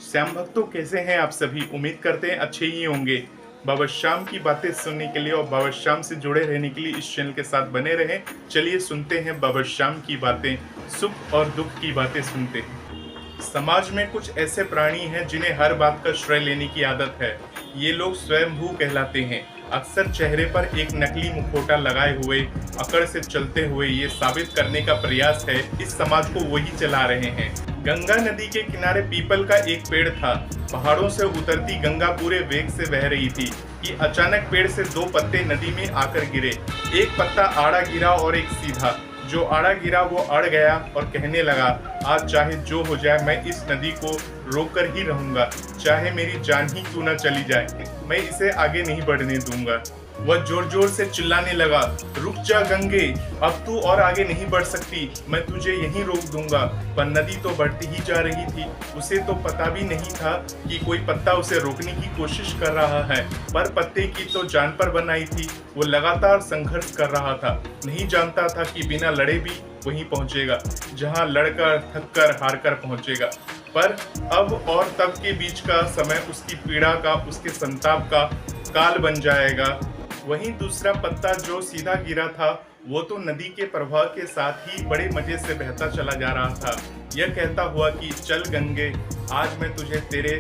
श्याम भक्तों, कैसे हैं आप सभी? उम्मीद करते हैं अच्छे ही होंगे। बाबा श्याम की बातें सुनने के लिए और बाबा श्याम से जुड़े रहने के लिए इस चैनल के साथ बने रहें। चलिए सुनते हैं बाबा श्याम की बातें, सुख और दुख की बातें सुनते हैं। समाज में कुछ ऐसे प्राणी हैं जिन्हें हर बात का श्रेय लेने की आदत है। ये लोग स्वयंभू कहलाते हैं। अक्सर चेहरे पर एक नकली मुखौटा लगाए हुए अकड़ से चलते हुए ये साबित करने का प्रयास है इस समाज को वही चला रहे हैं। गंगा नदी के किनारे पीपल का एक पेड़ था। पहाड़ों से उतरती गंगा पूरे वेग से बह रही थी कि अचानक पेड़ से दो पत्ते नदी में आकर गिरे। एक पत्ता आड़ा गिरा और एक सीधा। जो आड़ा गिरा वो अड़ गया और कहने लगा, आज चाहे जो हो जाए मैं इस नदी को रोककर ही रहूंगा, चाहे मेरी जान ही क्यों न चली जाए, मैं इसे आगे नहीं बढ़ने दूंगा। वह जोर जोर से चिल्लाने लगा, रुक जा गंगे, अब तू और आगे नहीं बढ़ सकती, मैं तुझे यहीं रोक दूंगा। पर नदी तो बढ़ती ही जा रही थी। उसे तो पता भी नहीं था कि कोई पत्ता उसे रोकने की कोशिश कर रहा है, पर पत्ते की तो जान पर बनाई थी। वो लगातार संघर्ष कर रहा था। नहीं जानता था कि बिना लड़े भी वहीं पहुंचेगा जहां लड़कर थककर हारकर पहुंचेगा। पर अब और तब के बीच का समय उसकी पीड़ा का, उसके संताप का काल बन जाएगा। वहीं दूसरा पत्ता जो सीधा गिरा था वो तो नदी के प्रवाह के साथ ही बड़े मजे से बहता चला जा रहा था। यह कहता हुआ कि चल गंगे, आज मैं तुझे तेरे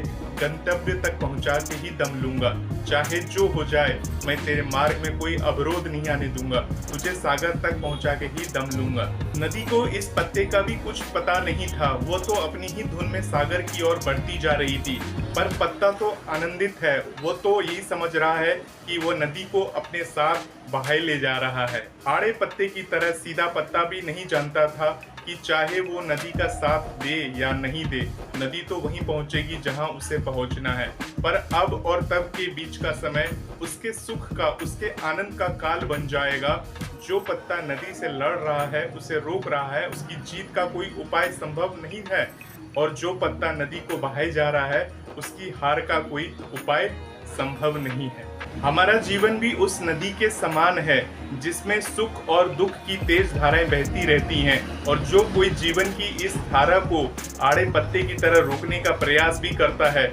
गंतव्य तक पहुंचा के ही दम लूंगा, चाहे जो हो जाए मैं तेरे मार्ग में कोई अवरोध नहीं आने दूंगा, तुझे सागर तक पहुंचा के ही दम लूंगा। नदी को इस पत्ते का भी कुछ पता नहीं था। वो तो अपनी ही धुन में सागर की ओर बढ़ती जा रही थी। पर पत्ता तो आनंदित है। वो तो यही समझ रहा है कि वो नदी को अपने साथ बहाए ले जा रहा है। आड़े पत्ते की तरह सीधा पत्ता भी नहीं जानता था कि चाहे वो नदी का साथ दे या नहीं दे, नदी तो वहीं पहुंचेगी जहां उसे पहुंचना है। पर अब और तब के बीच का समय उसके सुख का, उसके आनंद का काल बन जाएगा। जो पत्ता नदी से लड़ रहा है, उसे रोक रहा है, उसकी जीत का कोई उपाय संभव नहीं है। और जो पत्ता नदी को बहाए जा रहा है, उसकी हार का कोई उपाय संभव नहीं है। हमारा जीवन भी उस नदी के समान है जिसमें सुख और दुख की तेज धाराएं बहती रहती हैं। और जो कोई जीवन की इस धारा को आड़े पत्ते की तरह रोकने का प्रयास भी करता है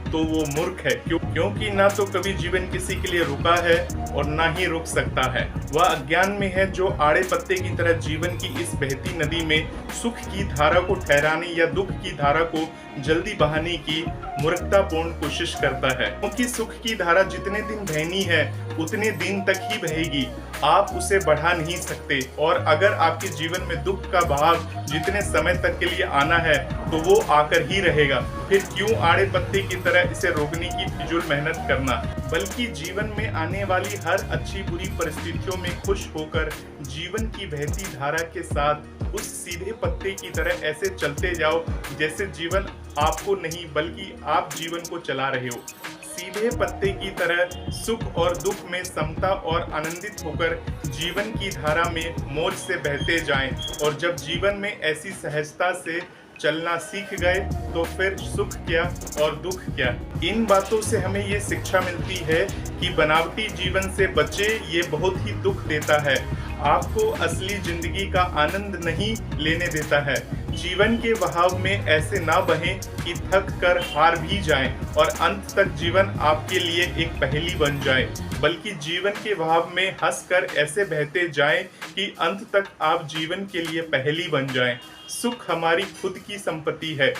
तो वो मूर्ख है, क्योंकि ना तो कभी जीवन किसी के लिए रुका है और ना ही रुक सकता है। वह अज्ञान में है जो आड़े पत्ते की तरह जीवन की इस बहती नदी में सुख की धारा को ठहराने या दुख की धारा को जल्दी बहाने की मूर्खतापूर्ण कोशिश करता है। क्योंकि सुख की धारा जितने दिन बहनी है उतने दिन तक ही बहेगी, आप उसे बढ़ा नहीं सकते। और अगर आपके जीवन में दुख का बहाव जितने समय तक के लिए आना है तो वो आकर ही रहेगा। फिर क्यों आड़े पत्ते की तरह इसे रोकने की फिजूल मेहनत करना, बल्कि जीवन में आने वाली हर अच्छी बुरी परिस्थितियों में खुश होकर जीवन की बहती धारा के साथ उस सीधे पत्ते की तरह ऐसे चलते जाओ जैसे जीवन आपको नहीं बल्कि आप जीवन को चला रहे हो। सीधे पत्ते की तरह सुख और दुख में समता और आनंदित होकर जीवन की धारा में मौज से बहते जाएं। और जब जीवन में ऐसी सहजता से चलना सीख गए तो फिर सुख क्या और दुख क्या। इन बातों से हमें ये शिक्षा मिलती है कि बनावटी जीवन से बचे, ये बहुत ही दुख देता है, आपको असली जिंदगी का आनंद नहीं लेने देता है। जीवन के बहाव में ऐसे ना बहें कि थक कर हार भी जाएं और अंत तक जीवन आपके लिए एक पहेली बन जाए, बल्कि जीवन के बहाव में हंसकर ऐसे बहते जाएं कि अंत तक आप जीवन के लिए पहेली बन जाएं। सुख हमारी खुद की संपत्ति है,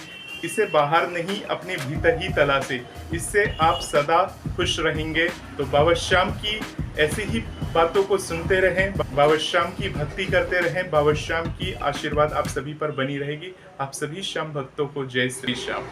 इसे बाहर नहीं अपने भीतर ही तलाशे, इससे आप सदा खुश रहेंगे। तो बाबा श्याम की ऐसी ही बातों को सुनते रहें, बाबा श्याम की भक्ति करते रहें। बाबा श्याम की आशीर्वाद आप सभी पर बनी रहेगी। आप सभी श्याम भक्तों को जय श्री श्याम।